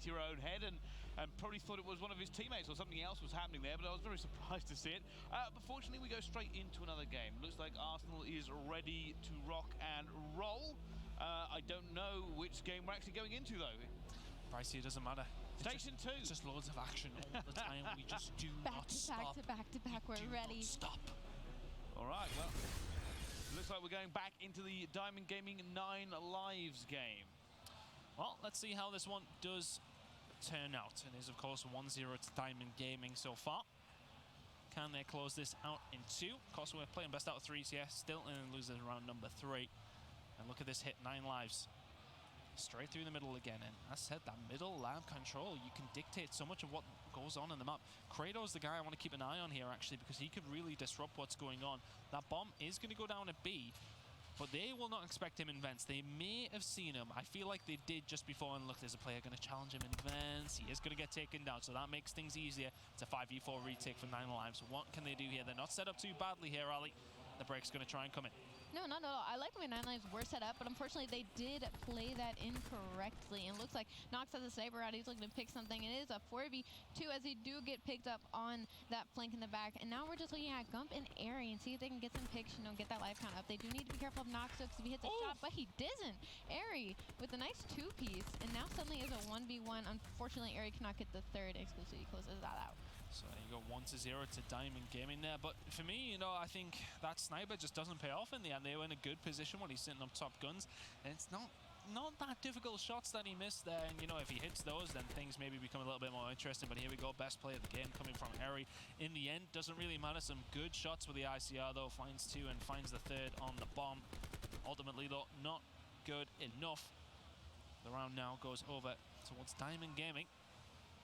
into your own head and probably thought it was one of his teammates or something else was happening there, but I was very surprised to see it. But fortunately, we go straight into another game. Looks like Arsenal is ready to rock and roll. I don't know which game we're actually going into, though. Pricey, it doesn't matter. Station 2. It's just loads of action all the time. We just do not stop. Back to back, we're ready. Stop. All right, well, looks like we're going back into the Diamond Gaming N9NE Lives game. Well, let's see how this one does turn out. It is, of course, 1-0 to Diamond Gaming so far. Can they close this out in 2? Of course, we're playing best out of 3s here, still in losers round number 3. And look at this hit, 9 lives. Straight through the middle again, and as I said, that middle lab control, you can dictate so much of what goes on in the map. Kratos, the guy I want to keep an eye on here, actually, because he could really disrupt what's going on. That bomb is going to go down at B, but they will not expect him in vents. They may have seen him. I feel like they did just before, and look, there's a player going to challenge him in vents. He is going to get taken down, so that makes things easier. It's a 5v4 retake for 9 lives. What can they do here? They're not set up too badly here, Ali. The break's going to try and come in. No, not at all. I like the way 9 Lives were set up, but unfortunately they did play that incorrectly. And it looks like Nox has a sniper out. He's looking to pick something. It is a 4v2 as they do get picked up on that flank in the back. And now we're just looking at Gump and Airy and see if they can get some picks, you know, get that life count up. They do need to be careful of Nox because if he hits a shot, but he doesn't. Airy with a nice 2-piece, and now suddenly is a 1v1. Unfortunately, Airy cannot get the third exclusively. He closes that out. So you go 1-0 to Diamond Gaming there. But for me, you know, I think that sniper just doesn't pay off in the end. They were in a good position when he's sitting up top guns. And it's not that difficult shots that he missed there. And, you know, if he hits those, then things maybe become a little bit more interesting. But here we go, best play of the game coming from Airy. In the end, doesn't really matter. Some good shots with the ICR, though. Finds 2 and finds the 3rd on the bomb. Ultimately, though, not good enough. The round now goes over towards Diamond Gaming.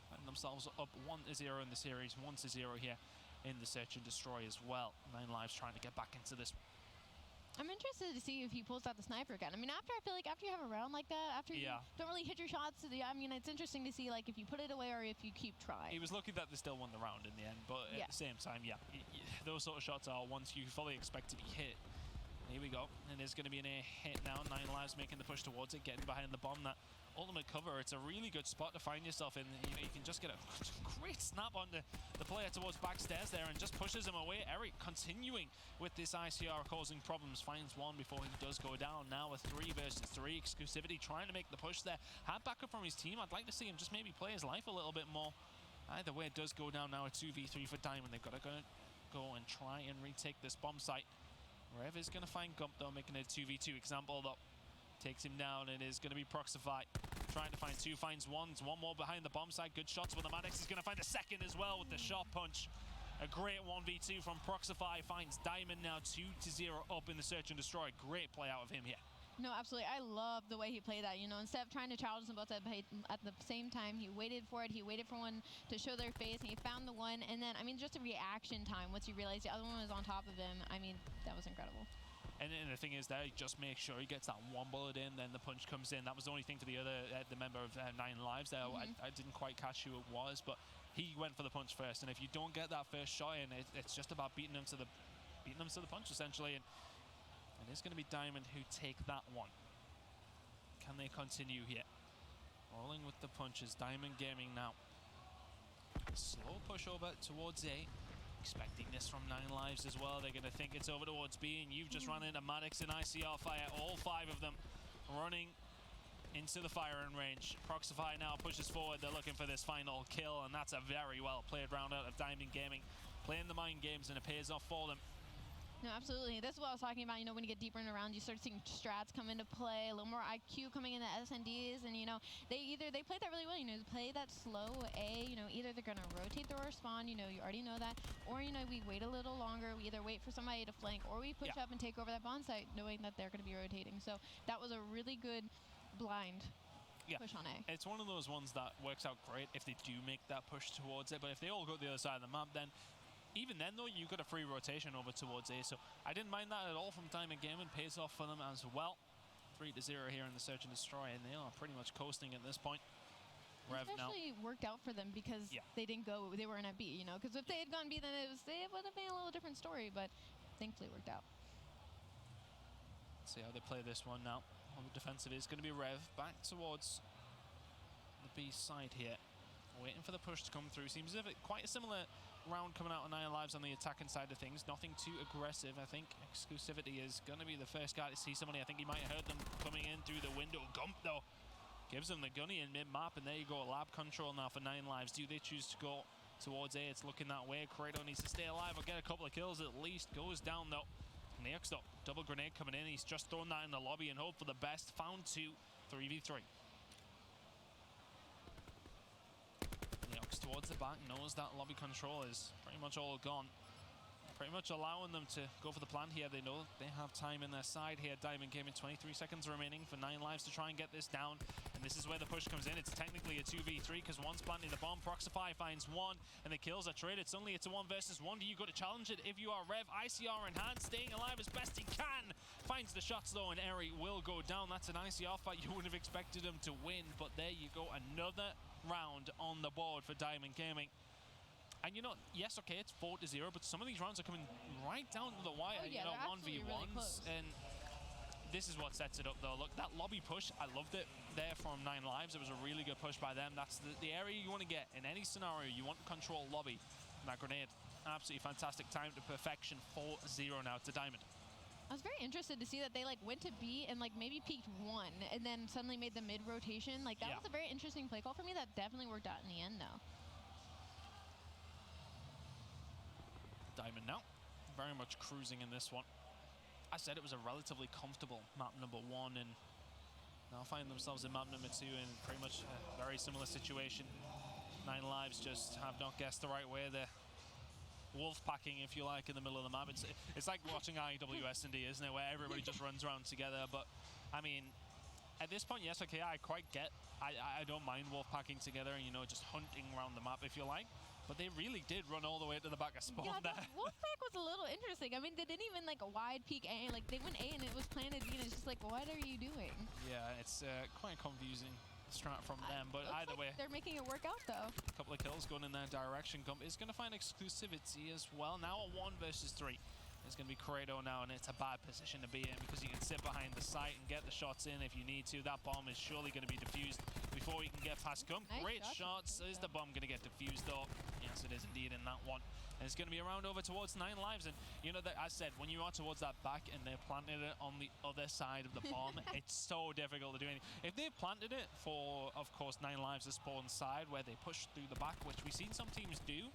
Finding themselves up 1-0 in the series, 1-0 here in the Search and Destroy as well. 9 lives trying to get back into this. I'm interested to see if he pulls out the sniper again. I mean, I feel like after you have a round like that, after you don't really hit your shots, I mean, it's interesting to see like if you put it away or if you keep trying. He was lucky that they still won the round in the end, but at the same time, those sort of shots are ones you fully expect to be hit. Here we go, and there's going to be an air hit now. 9 lives making the push towards it, getting behind the bomb. That ultimate cover, it's a really good spot to find yourself in. You know, you can just get a great snap on the player towards backstairs there and just pushes him away. Eric continuing with this ICR, causing problems, finds 1 before he does go down. Now a 3 versus 3 exclusivity, trying to make the push there. Had backup from his team. I'd like to see him just maybe play his life a little bit more. Either way, it does go down now, a 2v3 for Diamond. They've got to go and try and retake this bomb site. Rev is going to find Gump, though, making a 2v2 example, though. Takes him down, and it is going to be Proxify. Trying to find 2, finds 1. 1 more behind the bomb site. Good shots with the Maddox. He's going to find a 2nd as well with the shot punch. A great 1v2 from Proxify. Finds Diamond now 2-0 up in the Search and Destroy. Great play out of him here. No, absolutely. I love the way he played that. You know, instead of trying to challenge them both at the same time, he waited for it. He waited for one to show their face, and he found the one. And then, I mean, just a reaction time once he realized the other one was on top of him. I mean, that was incredible. And the thing is that he just makes sure he gets that 1 bullet in, then the punch comes in. That was the only thing for the other, the member of 9 lives there. I didn't quite catch who it was, but he went for the punch first. And if you don't get that first shot in, it's just about beating them to the punch, essentially. And it is going to be Diamond who take that one. Can they continue here? Rolling with the punches. Diamond Gaming now. Slow push over towards A. Expecting this from 9 lives as well. They're going to think it's over towards B, and you've just run into Maddox and ICR fire. All 5 of them running into the firing range. Proxify now pushes forward. They're looking for this final kill, and that's a very well played round out of Diamond Gaming. Playing the mind games, and it pays off for them. No, absolutely. This is what I was talking about. You know, when you get deeper in the round, you start seeing strats come into play, a little more IQ coming in the SNDs, and you know, they play that really well. You know, play that slow A. You know, either they're gonna rotate their spawn. You know, you already know that, or you know, we wait a little longer. We either wait for somebody to flank, or we push up and take over that bomb site, knowing that they're gonna be rotating. So that was a really good blind push on A. It's one of those ones that works out great if they do make that push towards it. But if they all go to the other side of the map, then even then, though, you got a free rotation over towards A, so I didn't mind that at all from Diamond Gaming. Pays off for them as well. 3-0 here in the Search and Destroy, and they are pretty much coasting at this point. Rev now. It actually worked out for them because they didn't go, they weren't at B, you know, because if they had gone B, then it would have been a little different story, but thankfully it worked out. Let's see how they play this one now. On the defensive is going to be Rev back towards the B side here. Waiting for the push to come through. Seems as if it quite a similar round coming out of 9 Lives on the attacking side of things. Nothing too aggressive. I think Exclusivity is going to be the first guy to see somebody. I think he might have heard them coming in through the window. Gump, though, gives them the gunny in mid-map, and there you go. Lab control now for 9 Lives. Do they choose to go towards A? It's looking that way. Credo needs to stay alive or get a couple of kills at least. Goes down, though. Next up, double grenade coming in. He's just thrown that in the lobby and hope for the best. Found 2, 3v3. Neox towards the back, knows that lobby control is pretty much all gone. Pretty much allowing them to go for the plan here. They know they have time in their side here. Diamond Gaming, 23 seconds remaining for 9 Lives to try and get this down. And this is where the push comes in. It's technically a 2v3 because one's planting the bomb. Proxify finds one and the kills are traded. Suddenly it's a 1 versus 1. Do you go to challenge it? If you are Rev, ICR in hand, staying alive as best he can. Finds the shots though, and Eri will go down. That's an ICR fight. You would have expected him to win, but there you go. Another round on the board for Diamond Gaming. And you know, yes, okay, it's 4-0, but some of these rounds are coming right down to the wire. Oh, yeah, you know, 1v1s. Really, and this is what sets it up, though. Look, that lobby push, I loved it there from 9 Lives. It was a really good push by them. That's the area you want to get in any scenario. You want to control lobby. And that grenade, absolutely fantastic. Time to perfection. 4-0 now to Diamond. I was very interested to see that they like went to B and like maybe peaked 1 and then suddenly made the mid rotation. Like that was a very interesting play call for me. That definitely worked out in the end, though. Diamond now, very much cruising in this one. I said it was a relatively comfortable map number 1, and now find themselves in map number 2 in pretty much a very similar situation. 9 Lives just have not guessed the right way. They're wolf packing, if you like, in the middle of the map. It's like watching IWS and D, isn't it, where everybody just runs around together. But I mean, at this point, yes, okay, I quite get. I don't mind wolf packing together and, you know, just hunting around the map, if you like. But they really did run all the way to the back of spawn there. Wolfpack was a little interesting. I mean, they didn't even like a wide peek A. Like they went A and it was planted B, and it's just like, what are you doing? Yeah, it's quite confusing strat from them. But either way, they're making it work out though. A couple of kills going in their direction. Gump is going to find Exclusivity as well. Now a 1 versus 3. It's going to be Credo now, and it's a bad position to be in because you can sit behind the site and get the shots in if you need to. That bomb is surely going to be defused before you can get past Gump. Nice Great shots. Is the bomb going to get defused though? Yes, it is indeed in that one. And it's going to be around over towards 9 Lives. And you know, that I said, when you are towards that back and they're planting it on the other side of the bomb, it's so difficult to do anything. If they've planted it for, of course, 9 Lives' spawn side where they push through the back, which we've seen some teams do,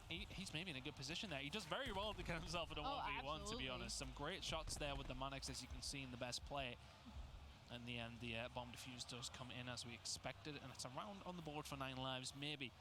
he's maybe in a good position there. He does very well to get himself in a 1v1, to be honest. Some great shots there with the Mannix, as you can see in the best play. In the end, the bomb defuse does come in as we expected, and it's a round on the board for 9 Lives. Maybe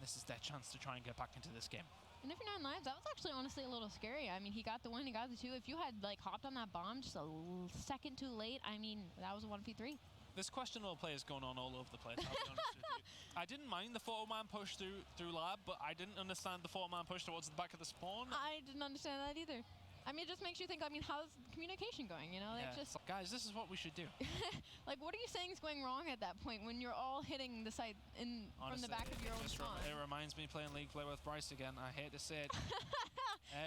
this is their chance to try and get back into this game. And if you're 9 Lives, that was actually honestly a little scary. I mean, he got the 1, he got the 2. If you had like hopped on that bomb just a second too late, I mean, that was a 1v3. This questionable play is going on all over the place, I'll be honest with you. I didn't mind the 4-man push through lab, but I didn't understand the 4-man push towards the back of the spawn. I didn't understand that either. I mean, it just makes you think, I mean, how's communication going, you know? Like, just guys, this is what we should do. Like, what are you saying is going wrong at that point when you're all hitting the site from the back of your own spawn? It reminds me playing League Play with Bryce again. I hate to say it.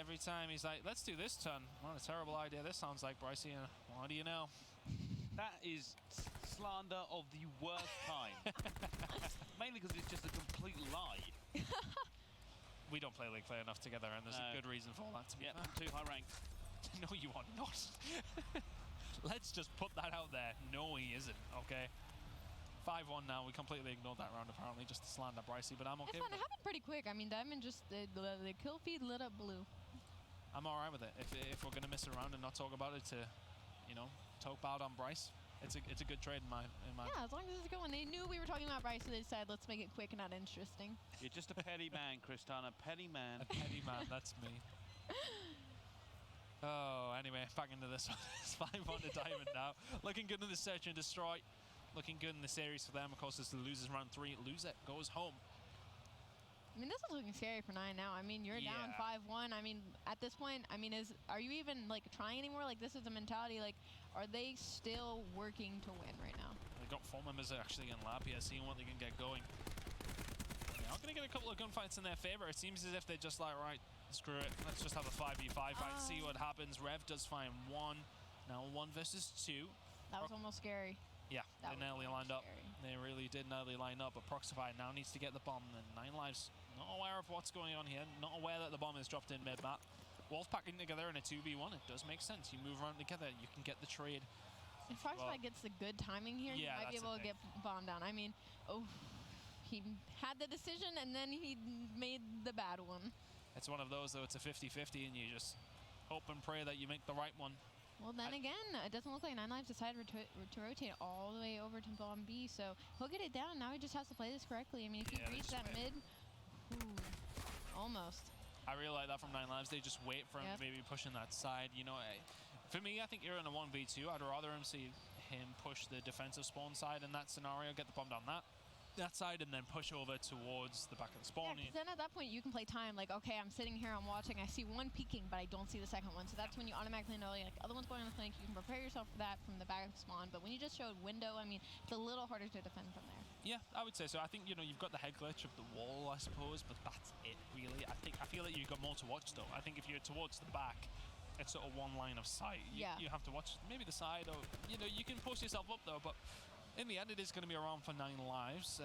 Every time he's like, let's do this turn. What a terrible idea this sounds like, Brycey. What do you know? That is slander of the worst kind. Mainly because it's just a complete lie. We don't play League Play enough together, and there's a good reason for that. Yep, too high ranked. No, you are not. Let's just put that out there. No, he isn't, okay? 5-1 now. We completely ignored that round, apparently, just to slander Brycey, but I'm okay with it. It happened pretty quick. I mean, Diamond just, the kill feed lit up blue. I'm all right with it. If we're going to miss around and not talk about it to, you know, talk out on Bryce, it's a good trade in my Yeah, as long as it's going. They knew we were talking about Bryce, so they decided let's make it quick and not interesting. You're just a petty man, Kristana. Petty man. A petty man, that's me. Oh, anyway, back into this one. It's 5-1 to Diamond now. Looking good in the search and destroy. Looking good in the series for them. Of course, it's the losers round 3. Loser goes home. I mean, this is looking scary for 9 now. I mean, you're down 5-1. I mean, at this point, I mean, are you even like trying anymore? Like, this is the mentality. Like, are they still working to win right now? They've got 4 members actually in lab here, seeing what they can get going. They are going to get a couple of gunfights in their favor. It seems as if they're just like, right, screw it. Let's just have a 5v5 fight, see what happens. Rev does find 1. Now 1 versus 2. That was almost scary. Yeah, they nearly lined up. They really did nearly line up, but Proxify now needs to get the bomb, and 9Lives not aware of what's going on here, not aware that the bomb is dropped in mid-map. Wolf packing together in a 2v1, it does make sense. You move around together, you can get the trade. If Proxify gets the good timing here, he might be able to get bomb down. I mean, he had the decision, and then he made the bad one. It's one of those, though. It's a 50-50, and you just hope and pray that you make the right one. Well, then again, it doesn't look like 9Lives decided to rotate all the way over to bomb B, so he'll get it down. Now he just has to play this correctly. I mean, if he reaches that mid, almost. I really like that from 9Lives. They just wait for him to maybe pushing that side. You know, for me, I think you're in a 1v2. I'd rather see him push the defensive spawn side in that scenario, get the bomb down that side, and then push over towards the back of the spawn. Yeah, then at that point you can play time, like, okay, I'm sitting here, I'm watching, I see one peeking, but I don't see the second one, so that's when you automatically know, like, other one's going on the flank, you can prepare yourself for that from the back of the spawn, but when you just showed window, I mean, it's a little harder to defend from there. Yeah, I would say so. I think, you know, you've got the head glitch of the wall, I suppose, but that's it, really. I feel like you've got more to watch, though. I think if you're towards the back, it's sort of one line of sight. You have to watch maybe the side, or, you know, you can post yourself up, though, but in the end, it is going to be around for 9Lives.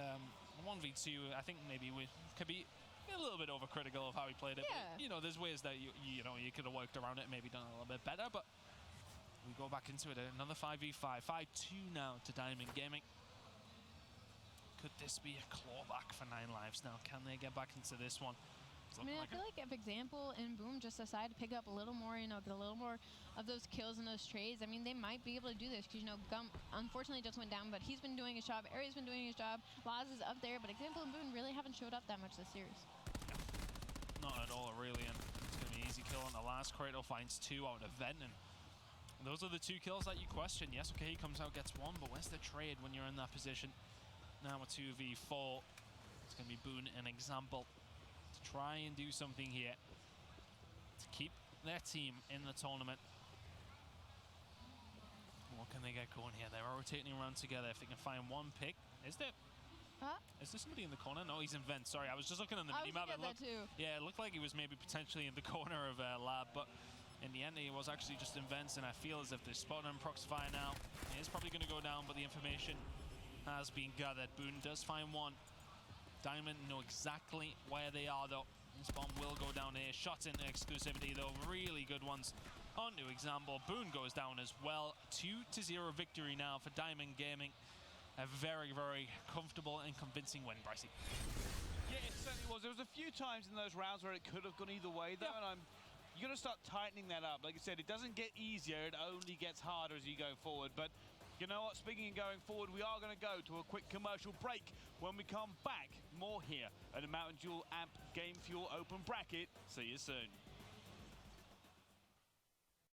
1v2, I think maybe we could be a little bit overcritical of how he played it. Yeah. But, you know, there's ways that you know you could have worked around it, and maybe done a little bit better. But we go back into it. Another 5v5, 5-2 now to Diamond Gaming. Could this be a clawback for 9Lives now? Can they get back into this one? I mean, I feel like if Example and Boom just decide to pick up a little more, you know, get a little more of those kills and those trades, I mean, they might be able to do this because, you know, Gump unfortunately just went down, but he's been doing his job. Ari's been doing his job. Laz is up there, but Example and Boom really haven't showed up that much this series. Not at all, really, and it's going to be an easy kill on the last. Kratos finds 2 out of Vent, and those are the 2 kills that you question. Yes, okay, he comes out, gets 1, but where's the trade when you're in that position? Now a 2v4. It's going to be Boone an Example to try and do something here to keep their team in the tournament. What can they get going here? They're rotating around together. If they can find one pick. Is there somebody in the corner? No, he's in Vent. Sorry, I was just looking on the minimap. Yeah, it looked like he was maybe potentially in the corner of Lab, but in the end he was actually just in Vents, and I feel as if they're spotting him. Proxify now. He is probably going to go down, but the information has been gathered. Boone does find one. Diamond know exactly where they are, though. This bomb will go down here. Shots into exclusivity, though. Really good ones. Onto Example. Boone goes down as well. 2-0 victory now for Diamond Gaming. A very, very comfortable and convincing win, Brycey. Yeah, it certainly was. There was a few times in those rounds where it could have gone either way, though, and you're going to start tightening that up. Like I said, it doesn't get easier. It only gets harder as you go forward. But you know what? Speaking of going forward, we are going to go to a quick commercial break. When we come back, more here at the Mountain Duel Amp Game Fuel Open Bracket. See you soon.